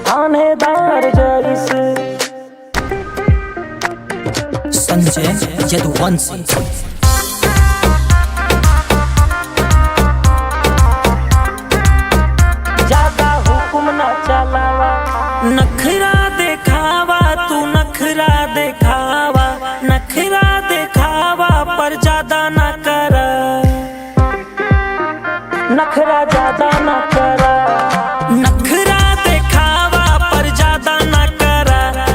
थानेदार जैसे संजय यदुवंशी। ज्यादा हुक्म न चलावा, नखरा देखावा तू नखरा देखावा, नखरा देखावा पर ज्यादा न कर, नखरा ज्यादा न करा, नखरा देखावा पर ज्यादा न कर।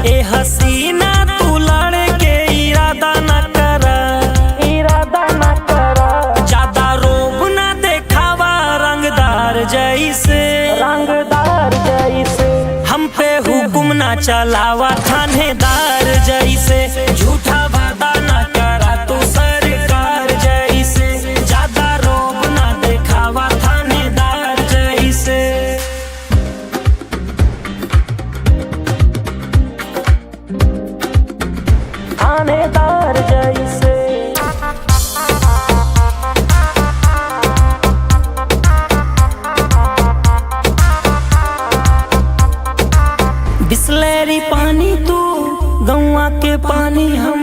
ए हसीना तू लड़ के इरादा न कर, इरादा न करा, ज्यादा रोब न देखावा रंगदार जैसे, रंगदार जैसे हम पे हुक्म न चलावा थानेदार जैसे, झूठा वादा न करा तू सरकार जैसे, ज्यादा रोब न देखावा थानेदार जैसे। थानेदार जैसे बिस्लेरी पानी तू गौवा के पानी हम,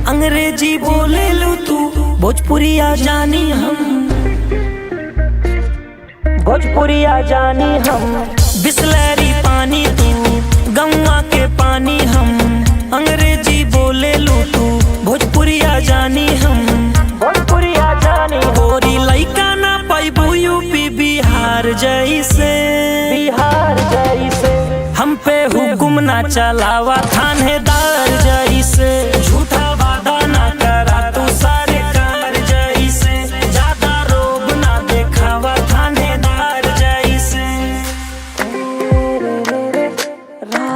अंग्रेजी बोले लू तू भोजपुरिया जानी हम, भोजपुरिया जानी हम, बिस्लेरी पानी तू गौवा के पानी हम, अंग्रेजी बोले लू तू भोजपुरिया जानी हम, भोजपुरिया जानी हम, गोरी लइका ना पैबू यूपी बिहार जैसे, बिहार जैसे हम पे हुक्म ना चलावा थानेदार जैसे, झूठा वादा ना करा तू सरकार जैसे, ज्यादा रोब ना देखावा थानेदार जैसे। रा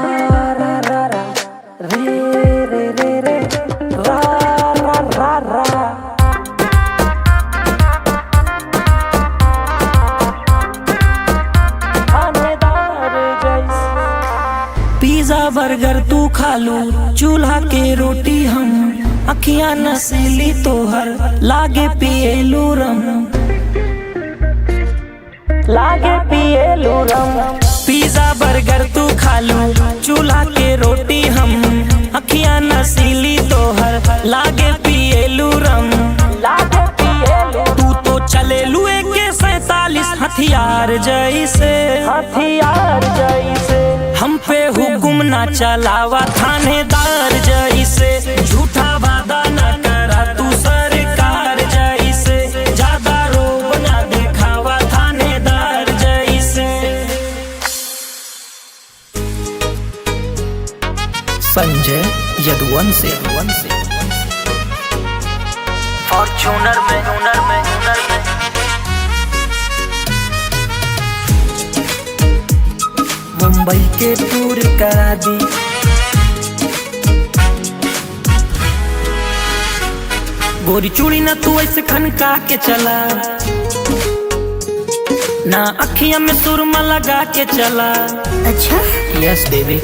रा रा रा रे रे रे रे रा रा रा रा थानेदार जैसे पिज्जा बर्गर तू खा लू, चूल्हा के रोटी हम, अखियां नसीली तोहर लागे पिए लू रम, लागे पिए लूरम, पिज्जा बर्गर तू खा लू, चूल्हा के रोटी हम, अखियां नसीली तोहर लागे पिए लू रम, लागे पिए लू तू तो चले लू AK-47 हथियार जैसे, हथियार जैसे हम पे हुक्म ना चलावा थानेदार जैसे, झूठा वादा ना करा तू सरकार जैसे, ज्यादा रोब ना देखावा थानेदार जैसे। संजय यदुवंशी। फॉर्च्यूनर में हुनर में हुनर में मुंबई के टूर करा दी, गोरी चूड़ी ना तू ऐसे खनका के चला, ना अखियां में सुरमा लगा के चला। अच्छा यस बेबी,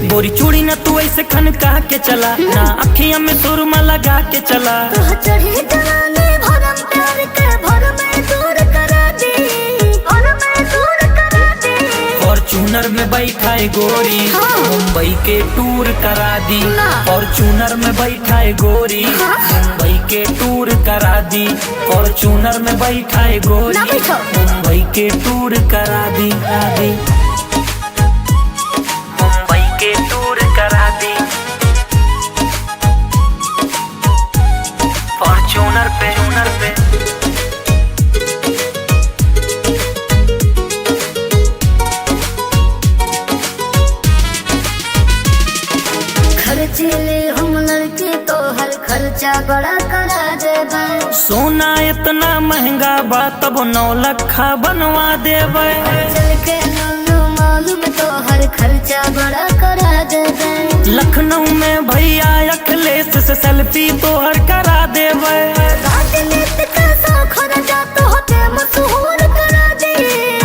गोरी चूड़ी ना तू ऐसे खनका के चला, ना अखियां में सुरमा लगा के चला। चढ़े जवानी भरम प्यार के भर में दूर करा दी, भर में दूर करा दी। फॉर्च्यूनर में बैठाए गोरी, हाँ। मुंबई के टूर करा दी, ना। फॉर्च्यूनर में बैठाए गोरी, हाँ। मुंबई के टूर करा दी, फॉर्च्यूनर में बैठाए गोरी, ना बैठो। मुंबई के टूर करा दी, मुंबई के टूर करा दी, फॉर्च्यूनर पे हुनर पे खर्चीले हम लड़के तो हर खर्चा बड़ा करा देबे, सोना इतना महंगा बा तब 9 लाख बनवा देवे, चल के लल्लू मालूम तो हर खर्चा बड़ा करा देबे। लखनऊ में भैया अखिलेश से सेल्फी तो हर करा देवे, राजनीति का शौक खर्चा तो होते मशहूर करा दी,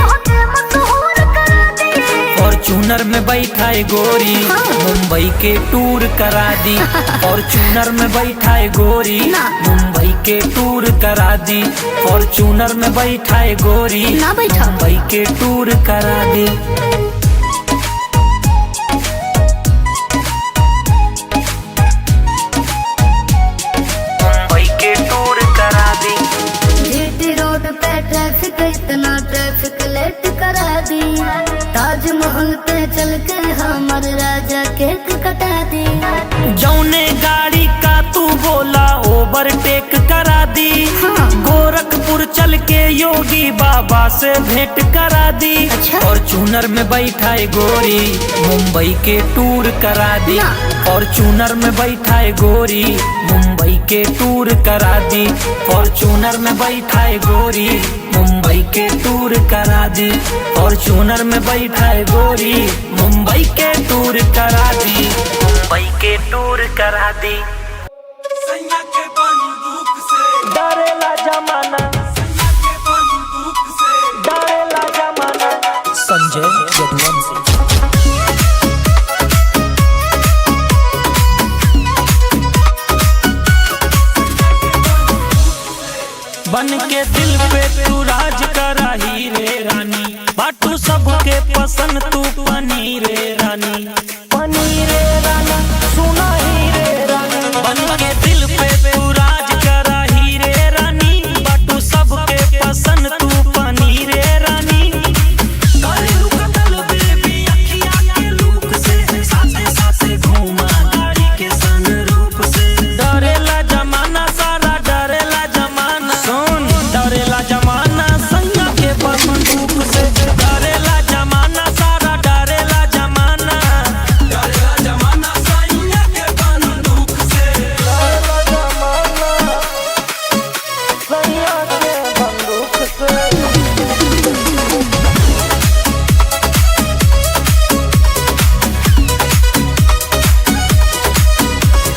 होते मशहूर करा दी। फॉर्च्यूनर में बैठाए गोरी, हाँ। मुंबई के टूर करा दी, फॉर्च्यूनर में बैठाए गोरी, ना। मुंबई के टूर करा दी, फॉर्च्यूनर में बैठाए गोरी, ना बैठा। मुंबई के टूर करा दी। करा दी, ताजमहल पे चल के हमर राजा केक कटा दी। जौने गाड़ी का तू बोला ओवरटेक करा दी। हाँ। गोरखपुर चल के योगी बाबा से भेंट करा दी। अच्छा। और चूनर में बैठाए गोरी मुंबई के टूर करा दी। और चूनर में बैठाए गोरी मुंबई के टूर करा दी। फॉर्चूनर में बैठाए गोरी मुंबई के टूर करा दी। फॉर्चूनर में बैठाए गोरी मुंबई के टूर करा दी। मुंबई के टूर करा दी। सैया के बंदूक से डरेला जमाना, सैया के बंदूक से डरेला जमाना। संजय यदुवंशी। बन के दिल पे तू राज करा ही रे रानी। बाटू सबके पसंद तू पनी रे रानी। पनी रे रानी सुना ही रे रानी। बन के दिल पे तू राज करा ही रे रानी। बाटू सबके पसंद तू पनी रे रानी। करेलू कतल बेबी अखिया के लूक से। साथे साथे घूमा गाड़ी के सनरूफ से। डरेला जमाना सारा डरेला जमाना। सुन डरेला जमाना सैया के बंदूक से। डरेला जमाना सारा डरेला जमाना। डरेला जमाना सैया के बंदूक से। डरेला जमाना सैया के बंदूक से।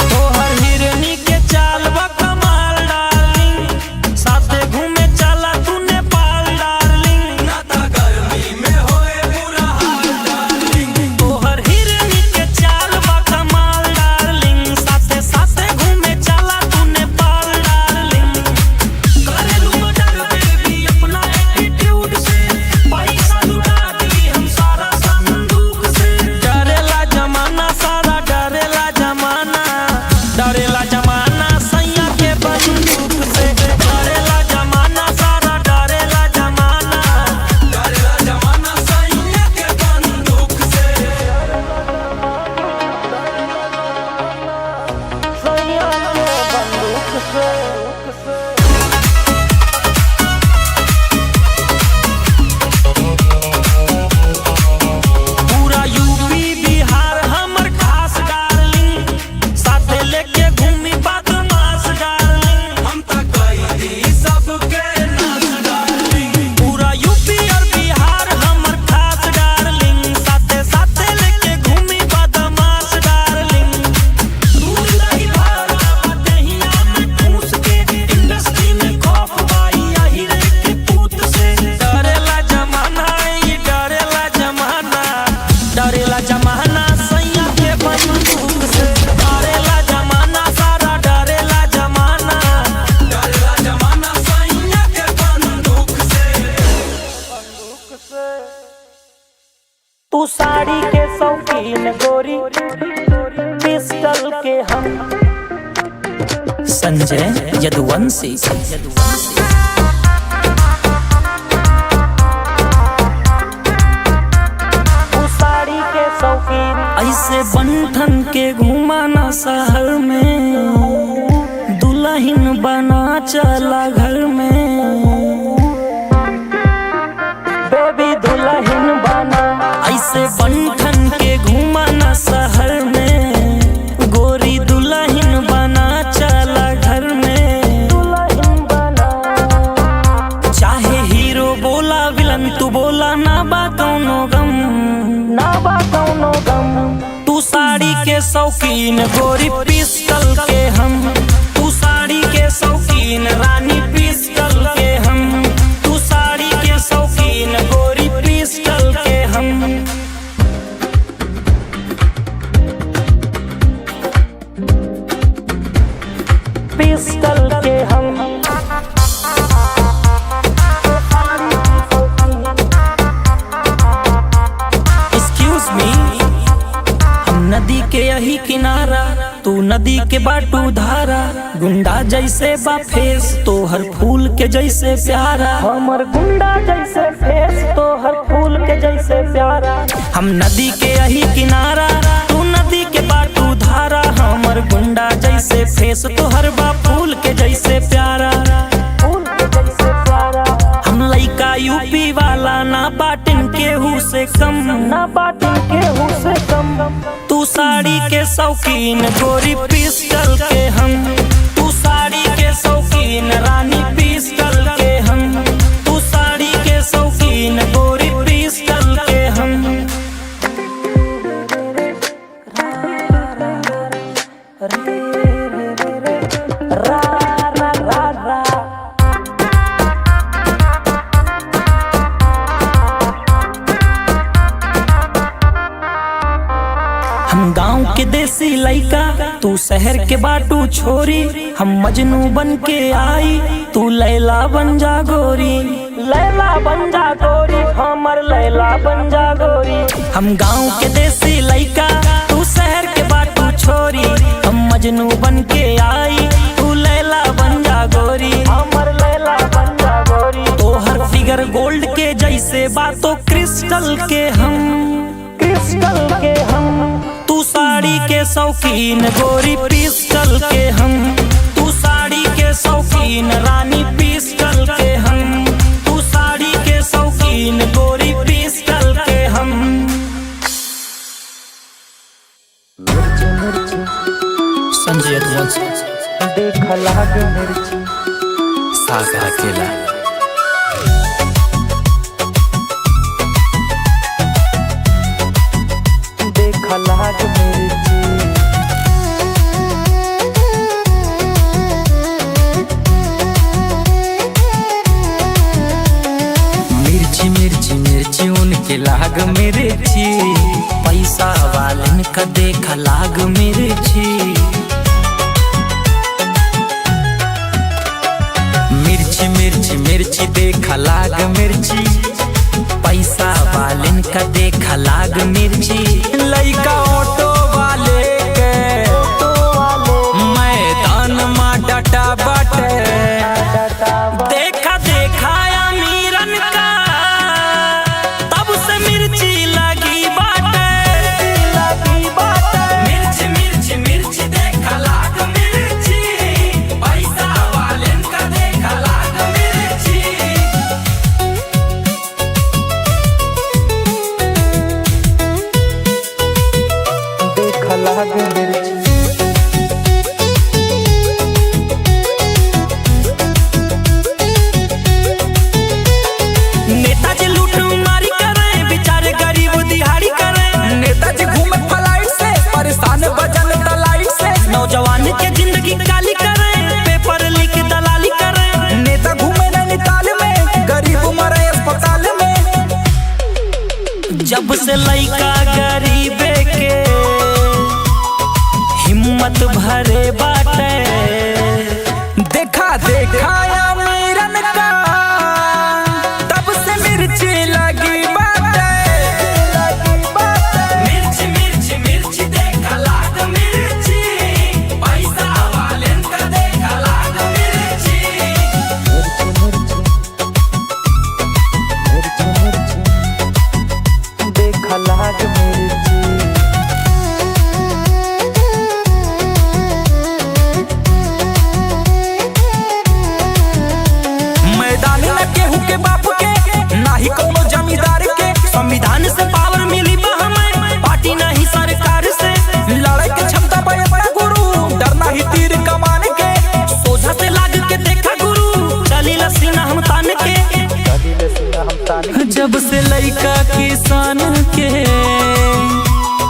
तोहर हिरनी के चाल बा कमाल डार्लिंग। साथे घूमे चला तू नेपाल डार्लिंग। नाता गर्मी में होए बुरा हाल डार्लिंग। तोहर हिरनी के चाल बा कमाल डार्लिंग। साथे साथे घूमे चला तू नेपाल डार्लिंग। करेलू मर्डर बेबी अपना एटीट्यूड से। पैसा लुटा दी हम सारा संदूक से। डरेला जमाना सारा डरेला जमाना। डरेला जमाना सैया के बंदूक से। डरेला जमाना सारा डरेला जमाना। डरेला जमाना सैया के बंदूक से। सैया के बंदूक से। पूरा यूपी बिहार हमर खास डार्लिंग। साथे लेके घूमी बदमाश डार्लिंग। हम तक कैदी सबके नाच डार्लिंग। पूरा यूपी और बिहार हमर खास डार्लिंग। साथे साथे लेके घूमी बदमाश डार्लिंग। दूर नहीं भागा बदहिया में ठूस के। इंडस्ट्री में खौफ बाई यही रे के पूत से। डरेला जमाना ये डरेला जमाना। डरेला जमाना सैया के बंदूक से। डरेला जमाना सारा डरेला जमाना। डरेला जमाना सैया के बंदूक से। तू साड़ी के शौकीन गोरी पिस्टल के हम। संजय यदुवंशी। तू साड़ी के शौकीन ऐसे बंठन के घुमाना शहर में। दुल्हन बना चला घर में। बेबी दुल्हन बना ऐसे बंठन के घुमाना शहर में। गोरी दुल्हन बना चला घर में। दुल्हन बना चाहे हीरो बोला विलन तू बोला ना बा कौनो गम। ना बा कौनो गम। तू साड़ी के शौकीन गोरी पिस्टल के हम। तू साड़ी के शौकीन रानी पिस्टल के हम। तू साड़ी के शौकीन गोरी पिस्टल के हम। पिस्टल के हम। एक्सक्यूज मी हम नदी के यही किनारा तू नदी के बाटू धारा, गुंडा जैसे बा फेस तोहर फूल के जैसे प्यारा। हमर गुंडा जैसे फेस तोहर फूल के जैसे प्यारा। हम नदी के यही किनारा, तू नदी के बाटू धारा। हमर गुंडा जैसे फेस तोहर बा फूल के जैसे प्यारा। फूल के जैसे प्यारा। हम लइका यूपी वाला ना बाटिन केहू से कम, ना बाटिन केहू से कम। तू साड़ी के शौकीन गोरी पिस्टल के हम, तू साड़ी के शौकीन रानी पिस्टल के हम, तू साड़ी के शौकीन गोरी पिस्टल के हम। रा रा रा रा। हम गांव के देसी लइका, तू शहर के बाटू छोरी। हम मजनू बन के आई, तू लैला बन जा गोरी। लैला बन जा गोरी, हमर लैला बन जा गोरी। हम गांव के देसी लइका, तू शहर के बाटू छोरी। हम मजनू बन के आई, तू लैला बन जा गोरी। हमर लैला बन जा गोरी। तोहर फिगर गोल्ड के जैसे बातों क्रिस्टल के हम, क्रिस्टल के हम। तू साड़ी के शौकीन गोरी पिस्टल के हम, तू साड़ी के शौकीन रानी पिस्टल के हम, तू साड़ी के शौकीन गोरी पिस्टल के हम। मिर्ची मिर्ची संजय यदुवंश, देख लाग मिर्ची। सागर अकेला। देख लाग मिर्ची। मिर्ची मिर्ची मिर्ची उनके लाग मिर्ची, पैसा वालन का देख लाग मिर्ची। मिर्ची मिर्ची मिर्ची देख लाग मिर्ची, पैसा वालन का देख लाग मिर्ची। लइका ऑटो वाले के मैदान में डटा बाटे, देखा देखा अमीरन का तब से मिर्ची लगी बाटे। मिर्ची मिर्ची मिर्ची देखा लाग मिर्ची, पैसा वालन का देखा लाग मिर्ची। देख लाग मिर्ची। नेताजी लूट मारी करे, बेचारे गरीब दिहाड़ी करे। नेताजी घूमे फ्लाइट से, परेशान बजन दलाइट से। नौजवान के जिंदगी काली करे, पेपर लिख दलाली करे। नेता घूमे नैनीताल में, गरीब मरे अस्पताल में। जब से लइका गरीबे के हिम्मत भरे बाटे, देखा देखा अमीरन का तब से मिर्ची लगी बाटे। मिर्ची मिर्ची मिर्ची देखा लाग मिर्ची, पैसा वालन का देखा लाग मिर्ची। मिर्ची मिर्ची मिर्ची मिर्ची देख लाग मिर्ची। मैदानी न केहू के बाप के, ना ही कोनो जमींदार के। संविधान से पावर मिली बा हमें, पार्टी नहीं सरकार से। लड़ाई के क्षमता बड़े बड़ा गुरु, डरना ही तीर कमान के। सोझा से लाग के देखा गुरु, चली लसीना हम तान के। जब से लइका किसान के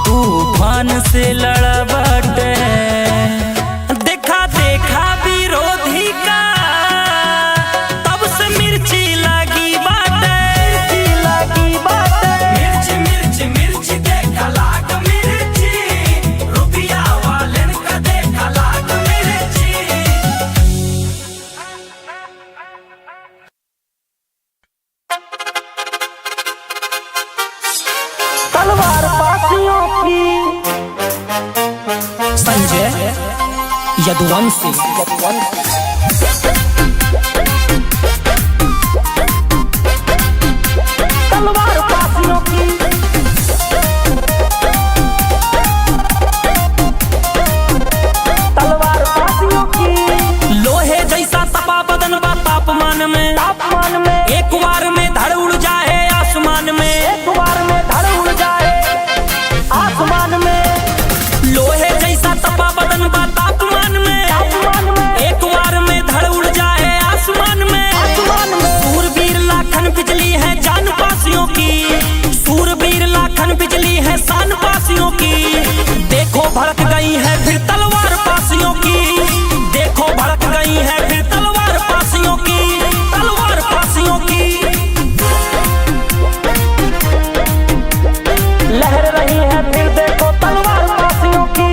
तूफान से लड़ा बाटे, देखा देखा विरोधी का तब से मिर्ची लगी बाटे। मिर्ची मिर्ची मिर्ची देखा लाग मिर्ची, रुपया वालन का देखा लाग मिर्ची। तलवार पासियों की। संजय यदुवंशी। तलवार पासियों की, तलवार पासियों की। लोहे जैसा तपा बदन बा तापमान में, तापमान में एक बार में धड़ उड़ जाए आसमान में, एक बार में धड़ उड़ जाए आसमान में। लोहे जैसा तपा बदन बा तापमान में, तापमान में एक बार में धड़ उड़ जाए आसमान में, आसमान में। सूरवीर लाखन बिजली है जान पासियों की, सूरवीर लाखन बिजली है शान पासियों की। देखो भड़क गई है फिर तलवार पासियों की, देखो भड़क गई है फिर तलवार पासियों की, तलवार पासियों की। लहर रही है फिर देखो तलवार पासियों की।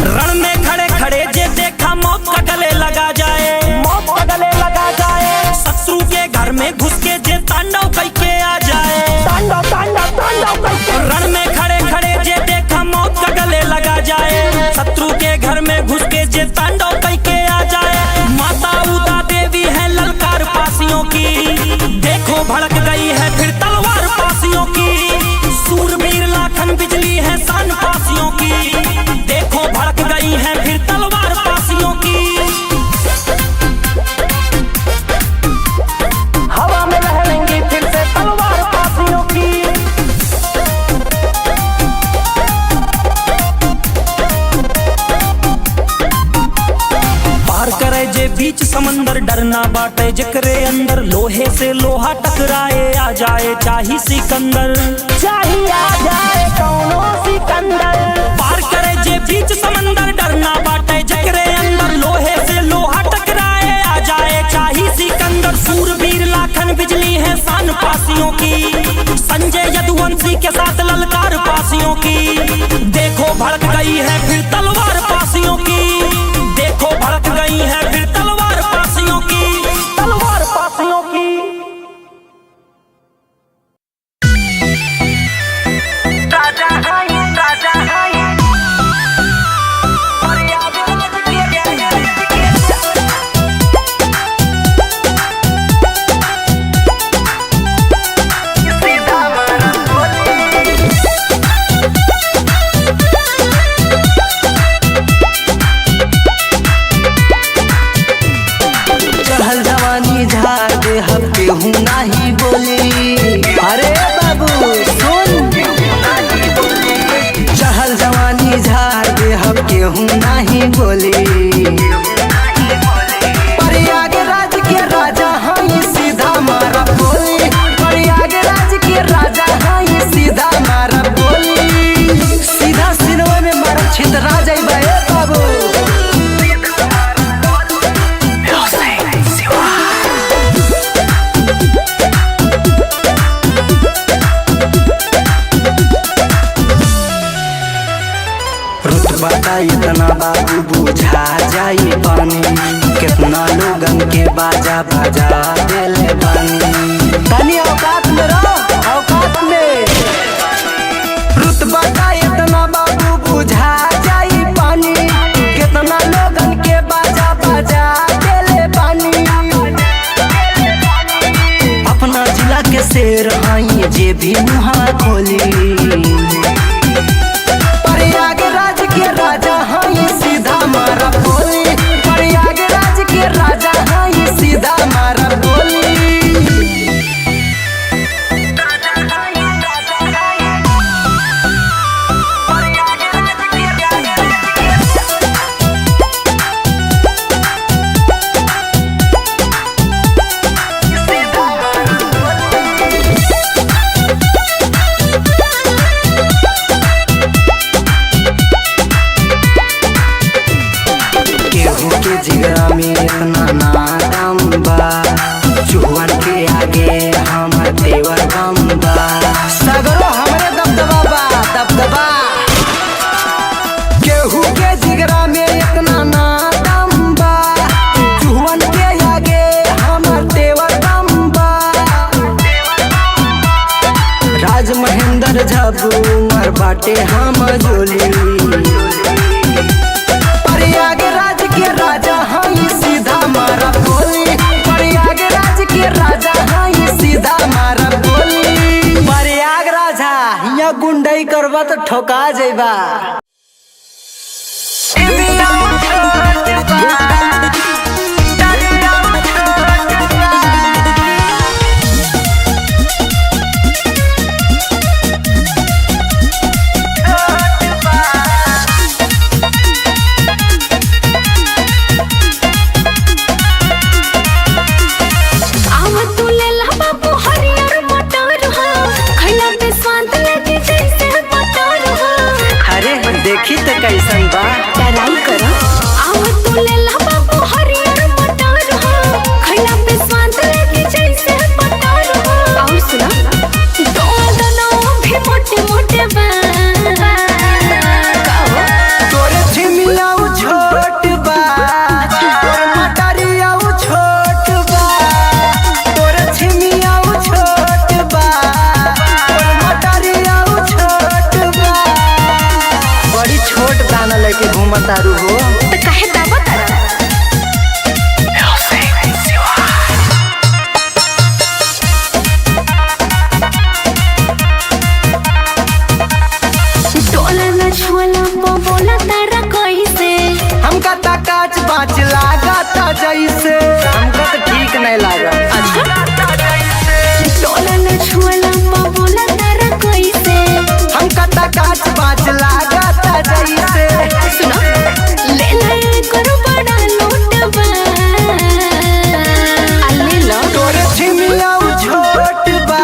रण में खड़े खड़े जे देखा मौत का गले लगा जाए, मौत का गले लगा जाए। शत्रु के घर में घुस के जे तांडव करके आ जाए, तांडव तांडव तांडव करके। रण में खड़े खड़े जे देखा मौत का गले लगा जाए, शत्रु के घर में घुस के जे तांडव करके आ जाए। माता उदा देवी है ललकार पासियों की, देखो भड़क गई है फिर तलवार पासियों की। सूरवीर लाखन बिजली है शान पासियों की, देखो भड़क गई है फिर तलवार पासियों की। हवा में लहरेंगी फिर से तलवार पासियों की। पार करे जे बीच समंदर डरना बाटे, जकरे अंदर लोहे से लोहा टकराए आ जाए चाही सिकंदर, चाही आ जाए कौनो सिकंदर। पार करे जे बीच समंदर डरना बाटे, जकरे अंदर लोहे से लोहा टकराए आ जाए चाही सिकंदर। सूरवीर लाखन बिजली है शान पासियों की, संजय यदुवंशी के साथ ललकार पासियों की। देखो भड़क गई है फिर तलवार पासियों की, देखो भड़क गई है फिर तलवार पासियों की, तलवार पासियों की। राजा है, राजा है। चढ़ल जवानी झाड़ दे हम केहू नाही बोली। अरे बाबू सुन, चढ़ल जवानी झाड़ दे हम केहू नाही बोली। प्रयागराज के राजा हई सीधा मारा बोली, प्रयागराज के राजा हई सीधा मारा बोली। सीधा सिनवे में मारा छितरा जाइबा ए बाबू। रुतबा इतना बाबू बुझा जाई पानी, कितना लोगन के बाजा बाजा देले बानी। तनी औकात में रहो, औकात में। रुतबा इतना बाबू बुझा जाई पानी, कितना लोगन के बाजा बाजा देले बानी। अपना जिला के शेर हई जे भी मुहा खोली। प्रयागराज के राजा हई सीधा मारा बोली, प्रयागराज के राजा हई सीधा मारा बोली। जिगरा में इतना नाम बा, चुहन के आगे हमर देवर बम बा। सगरो हमरे दबदबा बा, दबदबा। केहू के जिगरा में इतना नाम बा, चुहन के आगे हमर देवर बम बा। जब उमर बाटे हम जोली। प्रयागराज के राजा हई सीधा मारा बोली, प्रयागराज के राजा हई सीधा मारा बोली। प्रयागराज यहाँ गुंडई करबा तो ठोका जेबा। देखी तो कैसन बा डराई करो आव तू ले ला बाबू हरियर मटर हो खैला पे स्वाद लगे जैसे मटर हो। और सुना दोनों भी मोटे मोटे बा तोरे छिमियाऊ छोट बा, तोरे मटरियाऊ छोट बा, तोरे छिमियाऊ छोट बा, तोरे मटरियाऊ छोट बा। बड़ी छोट दाना लेके घूमतारू हो तो काहे दाबा तारा। टोला न छोला पो बोला तारा कैसे हमका ता काच बाच लागता जैसे, हमका तो ठीक नहीं लगा। टोला न छोला पो बोला तारा कैसे हमका ता काच बाच लागता जैसे। सुनो ले ले करो बड़ा लोटबा ले लो तोरे छिमियाऊ छोट बा,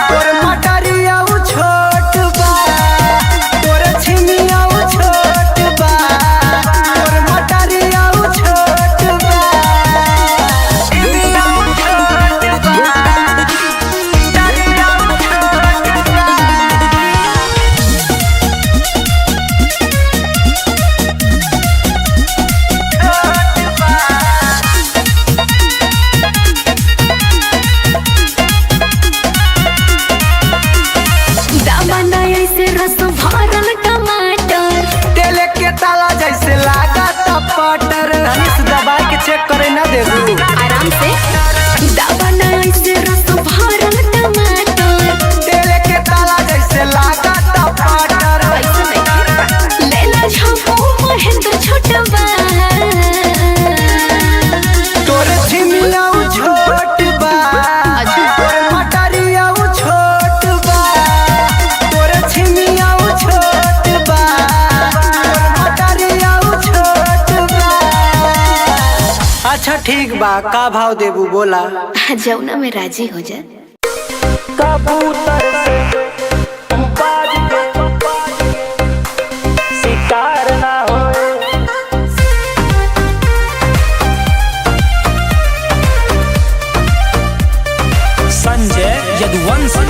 तोरे मटरियाऊ छोट बा, तोरे छिमियाऊ छोट बा, तोरे मटरियाऊ छोट बा। छिमियाऊ छोट बा, मटरियाऊ छोट बा। दाबना ऐसे रस भरल टमाटर तेल के ताला जैसे लागता पटर। धनुष दबा के चेक करे ना देबू। आराम से दाबना ऐसे रस भरल टमाटर तेल के ताला जैसे लागता पटर। ऐसे नहीं ले ला झपो महेंद्र छोटबा तोरे छिमियाऊ छोट बा, तोरे मटरियाऊ छोट बा, तोरे छिमियाऊ छोट बा, तोरे मटरियाऊ छोट बा। अच्छा ठीक बा, का भाव देबू बोला। जौना में राजी हो जा। कबूतर से बाज के शिकार ना होए। संजय यदुवंशी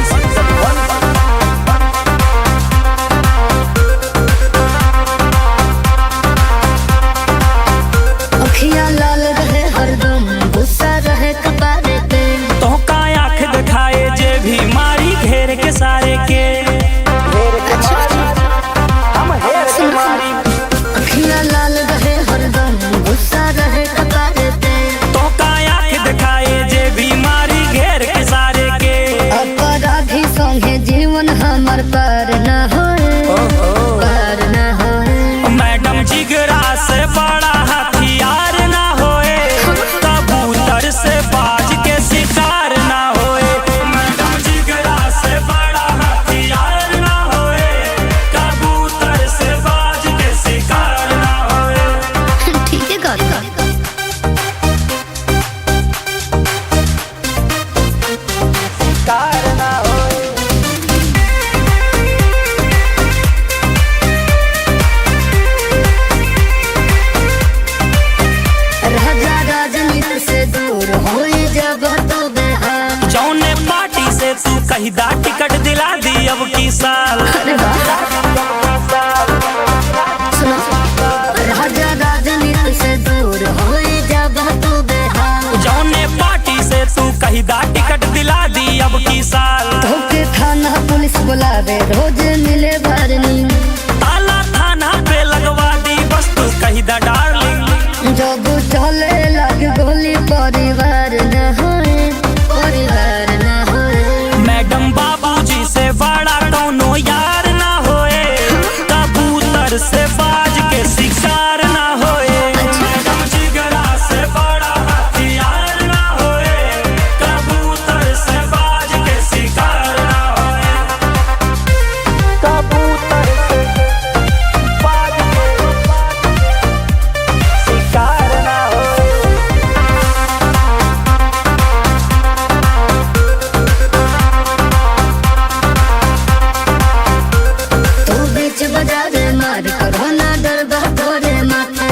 अखियां लाल रहे हरदम गुस्सा रहे कपारे पे तो का आँख दिखाए जे भी मारी घेर के सारे के अखियां लाल रहे हरदम गुस्सा रहे कपारे पे तो का आँख दिखाए जे भी मारी घेर के सारे के। अपराधी संगे जीवन हमर पर न होए पर न होए मैडम जिगरा से बड़ा हथियार ना होए, कबूतर से बाज के शिकार ना होए। मैडम जिगरा से बड़ा हथियार ना होए, कबूतर से बाज के शिकार ना होए। ठीक है गौतम शिकार ना होए। राजा राजनीति से दूर होए जब तो बेहाल। जौने पार्टी से तू कही दा टिकट दिला दी अब की साल। अरे वाह सुनो राजा राजनीति से दूर होए जब तो बेहाल। जौने पार्टी से तू कही दा टिकट दिला दी अब की साल। धोखे थाना पुलिस बुला आवे रोज मिले भरनी। ताला थाना पे लगवा दी बस तू कही दा डार्लिंग। जब चले लग गोली परिवार न होए, परिवार न होए। मैडम बाबूजी से बड़ा कोनो यार ना होए, कबूतर से बाज के शिकार ना होए। मैडम जिगरा से बड़ा हथियार ना होए, कबूतर से बाज के शिकार ना होए। कबूतर से बाज के शिकार ना होए। तू बीच बाजार मार करो ना डर तोरे माथे।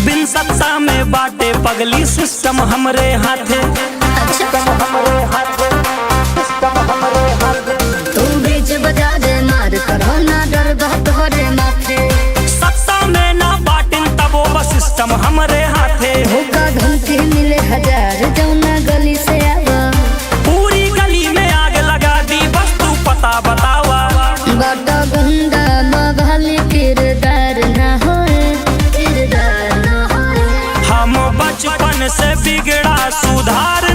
बिन सत्ता में बाटे पगली सिस्टम हमरे हाथे। सिस्टम हमरे हाथ, सिस्टम हमरे हाथ। तू बीच बाजार मार करो ना डर तोरे माथे। सत्ता में ना बाटिन तबो बस सिस्टम हमरे हाथे। धोखा धमकी मिले हजार जौना गली से आवा। पूरी गली में आग लगा दी बस तू पता बतावा। बड़ा गंदा मवाली किरदार न होए, किरदार न होए। हम बचपन से बिगड़ा सुधार